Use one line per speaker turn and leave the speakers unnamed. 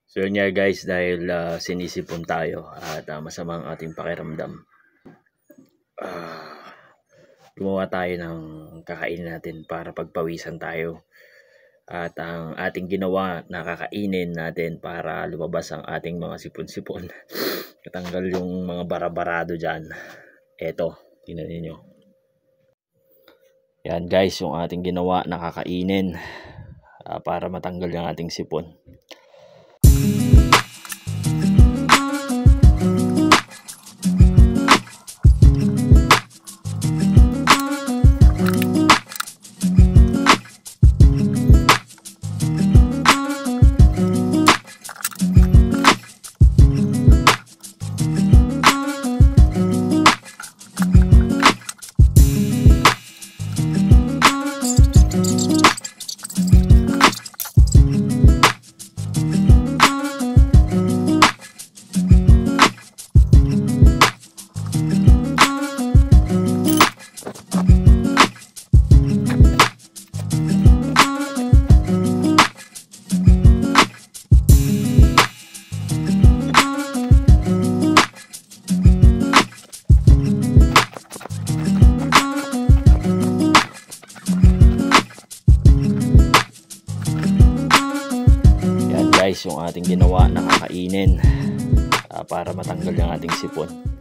So yun nga guys, dahil sinisipon tayo at masamang ating pakiramdam, gumawa tayo ng kakainin natin para pagpawisan tayo. At ang ating ginawa na kakainin natin para lumabas ang ating mga sipon-sipon, katanggal yung mga bara-barado dyan. Eto, tingnan ninyo. Yan guys, yung ating ginawa na kakainin para matanggal yung ating sipon. Guys, yung ating ginawa na kakainin para matanggal yung ating sipon.